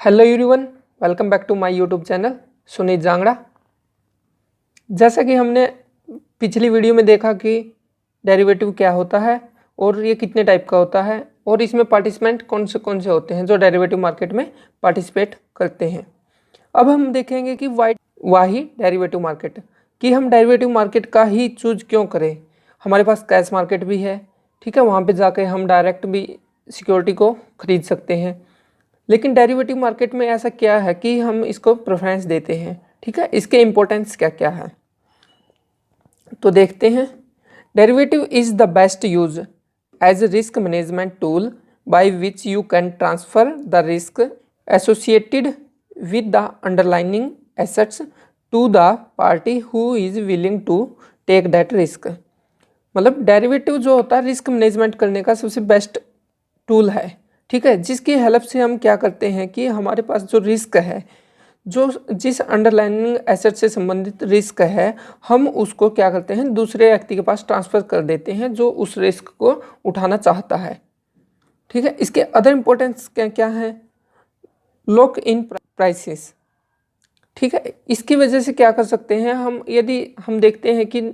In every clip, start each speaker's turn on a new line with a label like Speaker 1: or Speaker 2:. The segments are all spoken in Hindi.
Speaker 1: Hello everyone, welcome back to my YouTube channel Suneet Jangra. जैसा कि हमने पिछली वीडियो में देखा कि डेरिवेटिव क्या होता है और ये कितने टाइप का होता है और इसमें पार्टिसिपेंट कौन से होते हैं जो डेरिवेटिव मार्केट में पार्टिसिपेट करते हैं। अब हम देखेंगे कि वाही डेरिवेटिव मार्केट कि हम डेरिवेटिव मार्केट का ही चूज क्यों करें। हमारे पास कैश मार्केट भी है, ठीक है, वहाँ पे जाके हम डायरेक्ट भी सिक्योरिटी को खरीद सकते हैं। लेकिन डेरिवेटिव मार्केट में ऐसा क्या है कि हम इसको प्रेफरेंस देते हैं, ठीक है। इसके इम्पोर्टेंस क्या क्या है तो देखते हैं। Derivative is the best use as risk management tool by which you can transfer the risk associated with the underlining assets to the party who is willing to take that risk. मतलब डेरिवेटिव जो होता है रिस्क मैनेजमेंट करने का सबसे बेस्ट टूल है, ठीक है, जिसकी हेल्प से हम क्या करते हैं कि हमारे पास जो रिस्क है, जो जिस अंडरलाइनिंग एसेट से संबंधित रिस्क है, हम उसको क्या करते हैं दूसरे व्यक्ति के पास ट्रांसफ़र कर देते हैं जो उस रिस्क को उठाना चाहता है, ठीक है। इसके अदर इम्पोर्टेंस क्या क्या है? लॉक इन प्राइसेस, ठीक है। इसकी वजह से क्या कर सकते हैं हम, यदि हम देखते हैं कि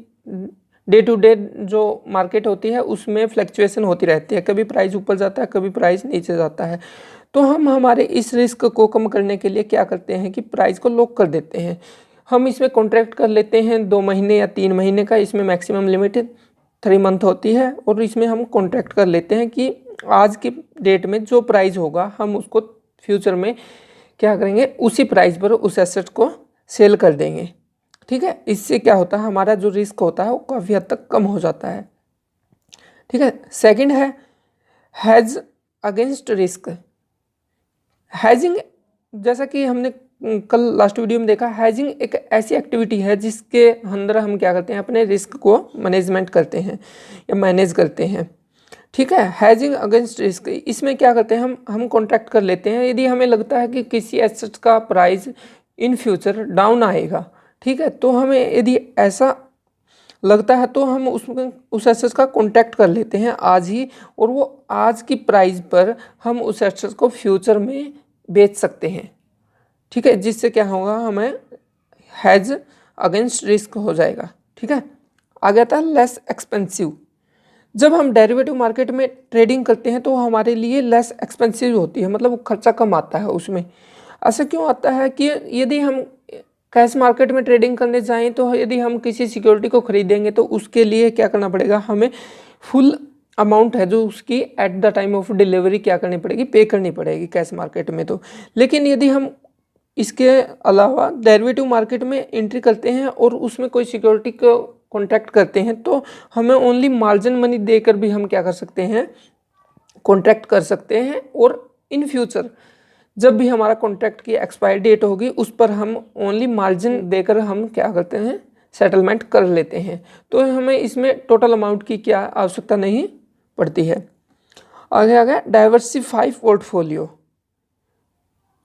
Speaker 1: डे टू डे जो मार्केट होती है उसमें फ्लक्चुएशन होती रहती है, कभी प्राइस ऊपर जाता है कभी प्राइस नीचे जाता है, तो हम हमारे इस रिस्क को कम करने के लिए क्या करते हैं कि प्राइस को लॉक कर देते हैं। हम इसमें कॉन्ट्रैक्ट कर लेते हैं 2 महीने या 3 महीने का, इसमें मैक्सिमम लिमिट 3 मंथ होती है, और इसमें हम कॉन्ट्रैक्ट कर लेते हैं कि आज की डेट में जो प्राइस होगा हम उसको फ्यूचर में क्या करेंगे, उसी प्राइस पर उस एसेट को सेल कर देंगे, ठीक है। इससे क्या होता है हमारा जो रिस्क होता है वो काफ़ी हद तक कम हो जाता है, ठीक है। सेकंड है हेज अगेंस्ट रिस्क। हेजिंग, जैसा कि हमने कल लास्ट वीडियो में देखा, हेजिंग एक ऐसी एक्टिविटी है जिसके अंदर हम क्या करते हैं अपने रिस्क को मैनेजमेंट करते हैं या मैनेज करते हैं, ठीक है। हेजिंग अगेंस्ट रिस्क, इसमें क्या करते हैं हम कॉन्ट्रैक्ट कर लेते हैं। यदि हमें लगता है कि किसी एसेट का प्राइस इन फ्यूचर डाउन आएगा, ठीक है, तो हमें यदि ऐसा लगता है तो हम उस एसेट का कॉन्ट्रैक्ट कर लेते हैं आज ही, और वो आज की प्राइस पर हम उस एसेट को फ्यूचर में बेच सकते हैं, ठीक है। जिससे क्या होगा, हमें हेज अगेंस्ट रिस्क हो जाएगा, ठीक है। आगे आता है लेस एक्सपेंसिव। जब हम डेरिवेटिव मार्केट में ट्रेडिंग करते हैं तो हमारे लिए लेस एक्सपेंसिव होती है, मतलब खर्चा कम आता है उसमें। ऐसा क्यों आता है कि यदि हम कैश मार्केट में ट्रेडिंग करने जाएं तो यदि हम किसी सिक्योरिटी को खरीदेंगे तो उसके लिए क्या करना पड़ेगा, हमें फुल अमाउंट है जो उसकी at the time of delivery क्या करनी पड़ेगी, पे करनी पड़ेगी कैश मार्केट में। तो लेकिन यदि हम इसके अलावा डेरिवेटिव मार्केट में एंट्री करते हैं और उसमें कोई सिक्योरिटी को कॉन्ट्रैक्ट करते हैं तो हमें ओनली मार्जिन मनी देकर भी हम क्या कर सकते हैं, कॉन्ट्रैक्ट कर सकते हैं, और इन फ्यूचर जब भी हमारा कॉन्ट्रैक्ट की एक्सपायरी डेट होगी उस पर हम ओनली मार्जिन देकर हम क्या करते हैं, सेटलमेंट कर लेते हैं। तो हमें इसमें टोटल अमाउंट की क्या आवश्यकता नहीं पड़ती है। आगे आ गया डाइवर्सिफाई पोर्टफोलियो।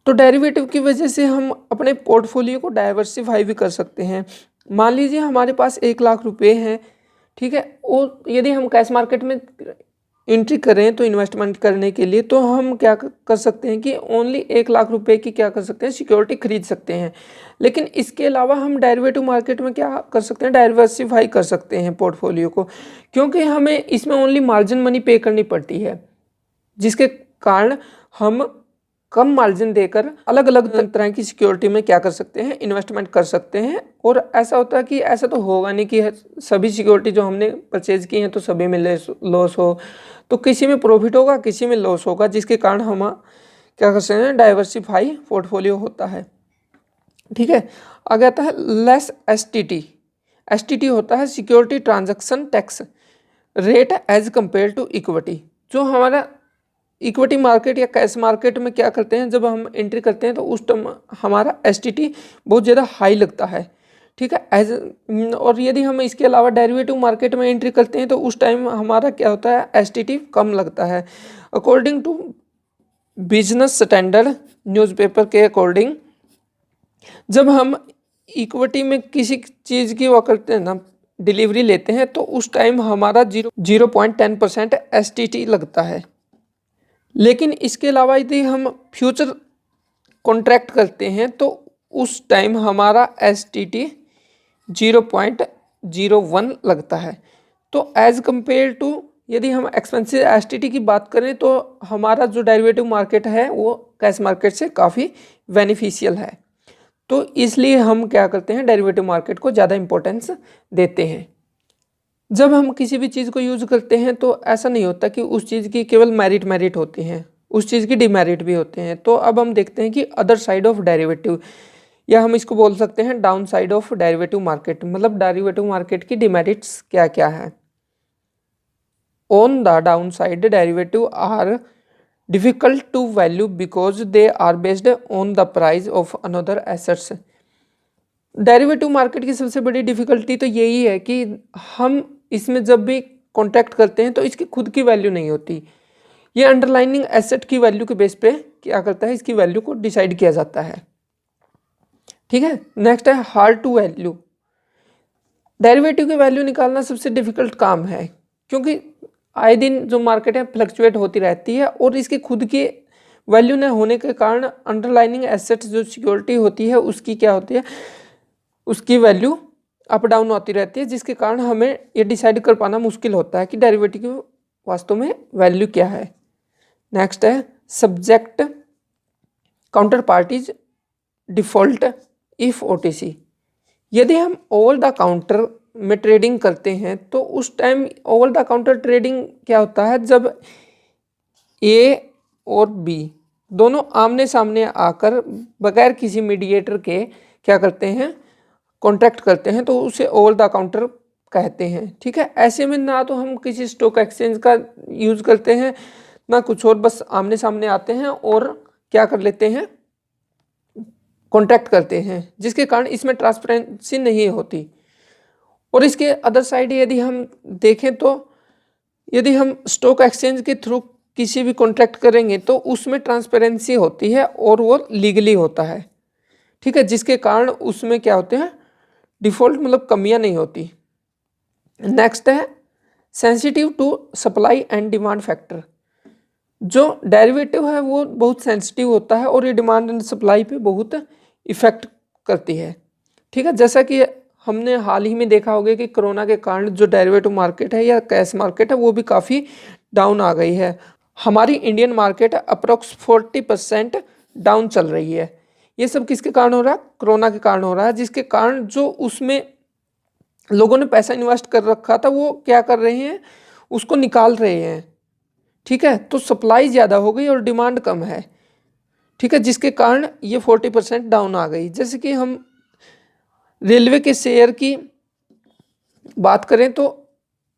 Speaker 1: तो डेरिवेटिव की वजह से हम अपने पोर्टफोलियो को डाइवर्सिफाई भी कर सकते हैं। मान लीजिए हमारे पास 1 लाख रुपए हैं, ठीक है, और यदि हम कैश मार्केट में एंट्री करें तो इन्वेस्टमेंट करने के लिए, तो हम क्या कर सकते हैं कि ओनली 1 लाख रुपए की क्या कर सकते हैं, सिक्योरिटी खरीद सकते हैं। लेकिन इसके अलावा हम डेरिवेटिव मार्केट में क्या कर सकते हैं, डाइवर्सिफाई कर सकते हैं पोर्टफोलियो को, क्योंकि हमें इसमें ओनली मार्जिन मनी पे करनी पड़ती है, जिसके कारण हम कम मार्जिन देकर अलग अलग तरह की सिक्योरिटी में क्या कर सकते हैं, इन्वेस्टमेंट कर सकते हैं। और ऐसा होता है कि ऐसा तो होगा नहीं कि सभी सिक्योरिटी जो हमने परचेज की हैं तो सभी में लॉस हो, तो किसी में प्रॉफिट होगा किसी में लॉस होगा, जिसके कारण हम क्या कर सकते हैं, डाइवर्सिफाई पोर्टफोलियो होता है, ठीक है। आगे आता है लेस एसटीटी। एसटीटी होता है security transaction tax rate as compare to equity. जो हमारा इक्विटी मार्केट या कैश मार्केट में क्या करते हैं, जब हम एंट्री करते हैं तो उस टाइम हमारा एसटीटी बहुत ज़्यादा हाई लगता है, ठीक है। और यदि हम इसके अलावा डेरिवेटिव मार्केट में एंट्री करते हैं तो उस टाइम हमारा क्या होता है, एसटीटी कम लगता है। According to Business Standard newspaper के अकॉर्डिंग, जब हम इक्विटी में किसी चीज़ की वो करते हैं ना, डिलीवरी लेते हैं, तो उस टाइम हमारा 0.10% एसटीटी लगता है। लेकिन इसके अलावा यदि हम फ्यूचर कॉन्ट्रैक्ट करते हैं तो उस टाइम हमारा STT 0.01 लगता है। तो एज कंपेयर टू यदि हम एक्सपेंसिव STT की बात करें तो हमारा जो डेरिवेटिव मार्केट है वो कैश मार्केट से काफ़ी बेनिफिशियल है। तो इसलिए हम क्या करते हैं, डेरिवेटिव मार्केट को ज़्यादा इंपॉर्टेंस देते हैं। जब हम किसी भी चीज़ को यूज़ करते हैं तो ऐसा नहीं होता कि उस चीज़ की केवल मेरिट होती हैं, उस चीज़ की डिमेरिट भी होते हैं। तो अब हम देखते हैं कि अदर साइड ऑफ डेरिवेटिव, या हम इसको बोल सकते हैं downside of derivative market, मतलब डेरिवेटिव मार्केट की डिमेरिट्स क्या क्या है। On the downside derivative are difficult to value because they are based on the price of another assets. Derivative market की सबसे बड़ी डिफिकल्टी तो यही है कि हम इसमें जब भी कॉन्ट्रैक्ट करते हैं तो इसकी खुद की वैल्यू नहीं होती, ये अंडरलाइनिंग एसेट की वैल्यू के बेस पे क्या करता है, इसकी वैल्यू को डिसाइड किया जाता है। ठीक है, नेक्स्ट है हार्ड टू वैल्यू। डेरिवेटिव की वैल्यू निकालना सबसे डिफिकल्ट काम है, क्योंकि आए दिन जो मार्केट है फ्लक्चुएट होती रहती है और इसकी खुद की वैल्यू न होने के कारण अंडरलाइनिंग एसेट जो सिक्योरिटी होती है उसकी क्या होती है, उसकी वैल्यू अप डाउन होती रहती है, जिसके कारण हमें ये डिसाइड कर पाना मुश्किल होता है कि डेरिवेटिव की वास्तव में वैल्यू क्या है। नेक्स्ट है subject counter parties default if OTC। यदि हम ओवर द काउंटर में ट्रेडिंग करते हैं तो उस time over the counter trading क्या होता है, जब A और B दोनों आमने सामने आकर बगैर किसी मीडिएटर के क्या करते हैं, कॉन्ट्रैक्ट करते हैं, तो उसे ओवर द काउंटर कहते हैं। ठीक है, ऐसे में ना तो हम किसी स्टॉक एक्सचेंज का यूज़ करते हैं ना कुछ और, बस आमने सामने आते हैं और क्या कर लेते हैं, कॉन्ट्रैक्ट करते हैं, जिसके कारण इसमें ट्रांसपेरेंसी नहीं होती। और इसके अदर साइड यदि हम देखें तो यदि हम स्टॉक एक्सचेंज के थ्रू किसी भी कॉन्ट्रैक्ट करेंगे तो उसमें ट्रांसपेरेंसी होती है और वो लीगली होता है। ठीक है, जिसके कारण उसमें क्या होते हैं, डिफ़ॉल्ट मतलब कमियां नहीं होती। नेक्स्ट है sensitive to supply and demand factor. जो डेरिवेटिव है वो बहुत सेंसिटिव होता है और ये डिमांड एंड सप्लाई पे बहुत इफेक्ट करती है। ठीक है, जैसा कि हमने हाल ही में देखा होगा कि कोरोना के कारण जो डेरिवेटिव मार्केट है या कैश मार्केट है वो भी काफ़ी डाउन आ गई है। हमारी इंडियन मार्केट अप्रोक्स 40% डाउन चल रही है। ये सब किसके कारण हो रहा है, कोरोना के कारण हो रहा है, जिसके कारण जो उसमें लोगों ने पैसा इन्वेस्ट कर रखा था वो क्या कर रहे हैं, उसको निकाल रहे हैं। ठीक है, तो सप्लाई ज़्यादा हो गई और डिमांड कम है। ठीक है, जिसके कारण ये 40% डाउन आ गई। जैसे कि हम रेलवे के शेयर की बात करें तो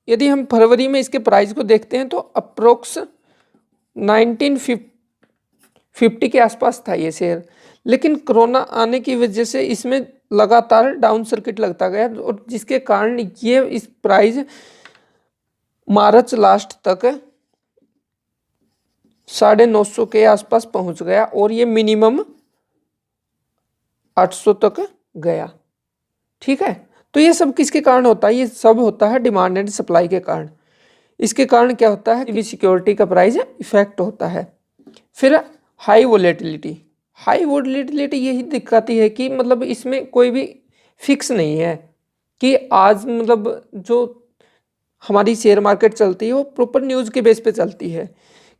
Speaker 1: यदि हम फरवरी में इसके प्राइस को देखते हैं तो अप्रोक्स 1950 के आसपास था ये शेयर, लेकिन कोरोना आने की वजह से इसमें लगातार डाउन सर्किट लगता गया और जिसके कारण ये इस प्राइस मार्च लास्ट तक 950 के आसपास पहुंच गया और ये मिनिमम 800 तक गया। ठीक है, तो ये सब किसके कारण होता है, ये सब होता है डिमांड एंड सप्लाई के कारण। इसके कारण क्या होता है कि सिक्योरिटी का प्राइस इफेक्ट होता है। फिर हाई वोलेटिलिटी। हाई वोलेटिलिटी यही दिखाती है कि मतलब इसमें कोई भी फिक्स नहीं है कि आज मतलब जो हमारी शेयर मार्केट चलती है वो प्रॉपर न्यूज़ के बेस पे चलती है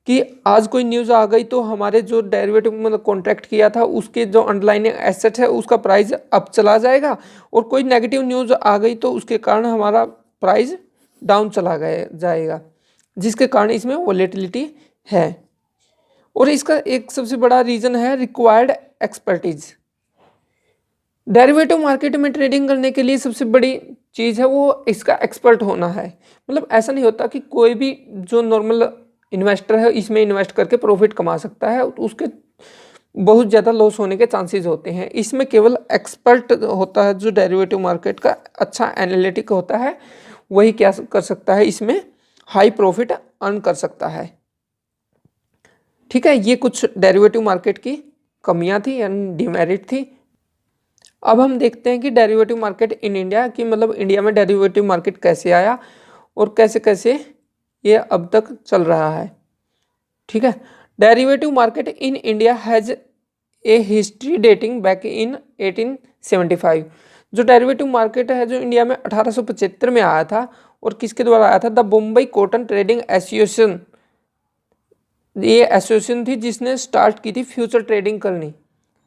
Speaker 1: कि आज कोई न्यूज़ आ गई तो हमारे जो डेरिवेटिव मतलब कॉन्ट्रैक्ट किया था उसके जो अंडरलाइनिंग एसेट है उसका प्राइस अप चला जाएगा, और कोई नेगेटिव न्यूज़ आ गई तो उसके कारण हमारा प्राइस डाउन चला जाएगा, जिसके कारण इसमें वोलेटिलिटी है। और इसका एक सबसे बड़ा रीज़न है रिक्वायर्ड एक्सपर्टीज। डेरिवेटिव मार्केट में ट्रेडिंग करने के लिए सबसे बड़ी चीज़ है वो इसका एक्सपर्ट होना है। मतलब ऐसा नहीं होता कि कोई भी जो नॉर्मल इन्वेस्टर है इसमें इन्वेस्ट करके प्रॉफिट कमा सकता है, तो उसके बहुत ज़्यादा लॉस होने के चांसेस होते हैं। इसमें केवल एक्सपर्ट होता है जो डेरिवेटिव मार्केट का अच्छा एनालिटिक होता है, वही क्या कर सकता है, इसमें हाई प्रॉफिट अर्न कर सकता है। ठीक है, ये कुछ डेरिवेटिव मार्केट की कमियां थी यानी डिमेरिट थी। अब हम देखते हैं कि डेरिवेटिव मार्केट इन इंडिया की मतलब इंडिया में डेरिवेटिव मार्केट कैसे आया और कैसे कैसे ये अब तक चल रहा है। ठीक है, derivative market in India has a history dating back in 1875। जो डेरिवेटिव मार्केट है जो इंडिया में 1875 में आया था, और किसके द्वारा आया था? The Bombay cotton trading association. ये एसोसिएशन थी जिसने स्टार्ट की थी फ्यूचर ट्रेडिंग करनी,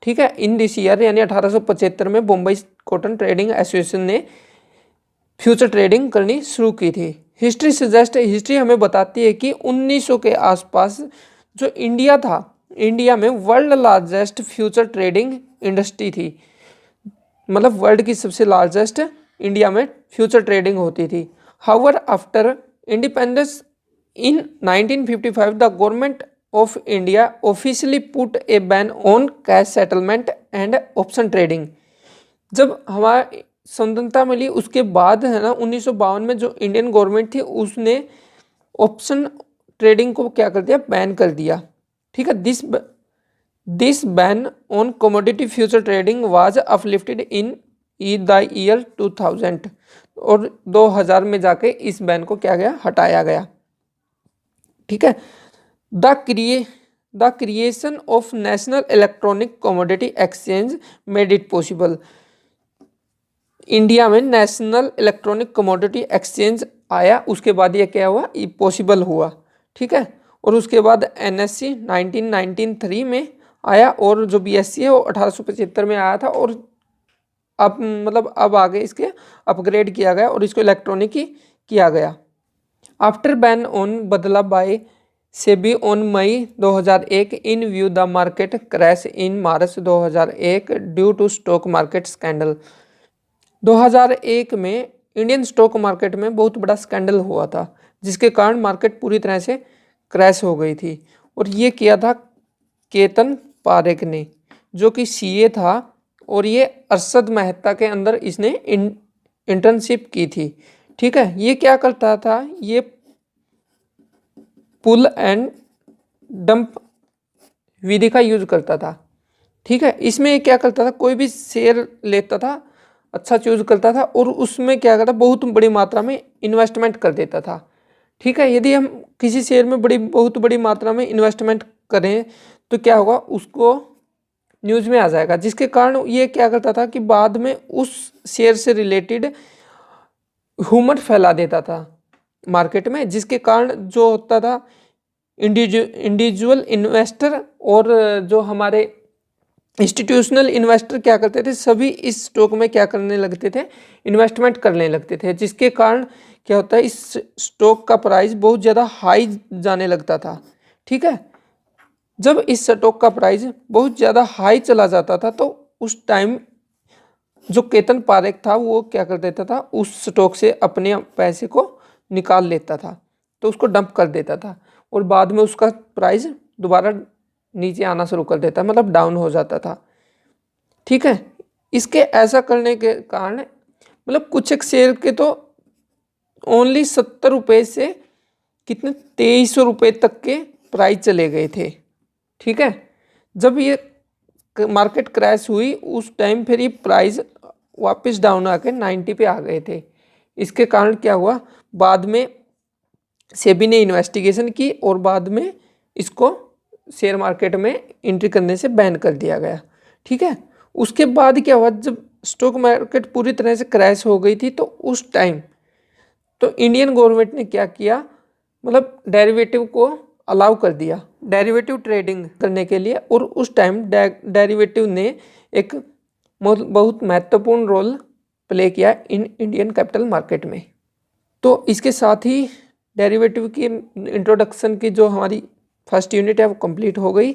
Speaker 1: ठीक है, इन दिस ईयर, यानी 1875 में बम्बई कॉटन ट्रेडिंग एसोसिएशन ने फ्यूचर ट्रेडिंग करनी शुरू की थी। हिस्ट्री सजेस्ट, हिस्ट्री हमें बताती है कि 1900 के आसपास जो इंडिया था, इंडिया में world largest future trading industry थी, मतलब वर्ल्ड की सबसे लार्जेस्ट इंडिया में फ्यूचर ट्रेडिंग होती थी। However after independence in 1955 the government of India officially put A ban on cash settlement and option trading. जब हमारा स्वतंत्रता मिली उसके बाद है ना 1952 में जो इंडियन गवर्नमेंट थी उसने ऑप्शन ट्रेडिंग को क्या कर दिया? बैन कर दिया, ठीक है। This ban on commodity future trading was uplifted in the year 2000, और 2000 में जाके इस बैन को क्या गया? हटाया गया, ठीक है। The creation of national electronic commodity exchange made it possible. India में नेशनल इलेक्ट्रॉनिक कमोडिटी एक्सचेंज आया, उसके बाद ये क्या हुआ? ये पॉसिबल हुआ, ठीक है। और उसके बाद एनएससी 1993 में आया, और जो बीएससी है वो 1875 में आया था, और अब मतलब अब आगे इसके अपग्रेड किया गया और इसको इलेक्ट्रॉनिक ही किया गया। After ban on badla by SEBI on May 2001 in view the market crash in March 2001 due to stock market scandal. 2001 में इंडियन स्टॉक मार्केट में बहुत बड़ा स्कैंडल हुआ था, जिसके कारण मार्केट पूरी तरह से क्रैश हो गई थी, और ये किया था केतन पारेख ने, जो कि सीए था, और ये अरशद मेहता के अंदर इसने इंटर्नशिप की थी, ठीक है। ये क्या करता था? ये पुल एंड डंप विधि का यूज करता था, ठीक है। इसमें क्या करता था? कोई भी शेयर लेता था, अच्छा चूज करता था, और उसमें क्या करता? बहुत बड़ी मात्रा में इन्वेस्टमेंट कर देता था, ठीक है। यदि हम किसी शेयर में बहुत बड़ी मात्रा में इन्वेस्टमेंट करें तो क्या होगा? उसको न्यूज़ में आ जाएगा, जिसके कारण ये क्या करता था कि बाद में उस शेयर से रिलेटेड ह्यूमर फैला देता था मार्केट में, जिसके कारण जो होता था इंडिविजुअल इन्वेस्टर और जो हमारे इंस्टीट्यूशनल इन्वेस्टर क्या करते थे? सभी इस स्टॉक में क्या करने लगते थे? इन्वेस्टमेंट करने लगते थे, जिसके कारण क्या होता है? इस स्टॉक का प्राइस बहुत ज़्यादा हाई जाने लगता था, ठीक है। जब इस स्टॉक का प्राइस बहुत ज़्यादा हाई चला जाता था तो उस टाइम जो केतन पारेख था वो क्या कर देता था? उस स्टॉक से अपने पैसे को निकाल लेता था, तो उसको डंप कर देता था, और बाद में उसका प्राइस दोबारा नीचे आना शुरू कर देता, मतलब डाउन हो जाता था, ठीक है। इसके ऐसा करने के कारण मतलब कुछ एक शेयर के तो ओनली 70 रुपये से कितने 2300 रुपये तक के प्राइस चले गए थे, ठीक है। जब ये मार्केट क्रैश हुई उस टाइम फिर ये प्राइस वापस डाउन आके 90 पे आ गए थे। इसके कारण क्या हुआ? बाद में सेबी ने इन्वेस्टिगेशन की और बाद में इसको शेयर मार्केट में एंट्री करने से बैन कर दिया गया, ठीक है। उसके बाद क्या हुआ? जब स्टॉक मार्केट पूरी तरह से क्रैश हो गई थी तो उस टाइम तो इंडियन गवर्नमेंट ने क्या किया? मतलब डेरिवेटिव को अलाउ कर दिया डेरिवेटिव ट्रेडिंग करने के लिए, और उस टाइम डेरिवेटिव ने एक बहुत महत्वपूर्ण रोल प्ले किया इन इंडियन कैपिटल मार्केट में। तो इसके साथ ही डेरिवेटिव की इंट्रोडक्शन की जो हमारी फर्स्ट यूनिट है वो कंप्लीट हो गई।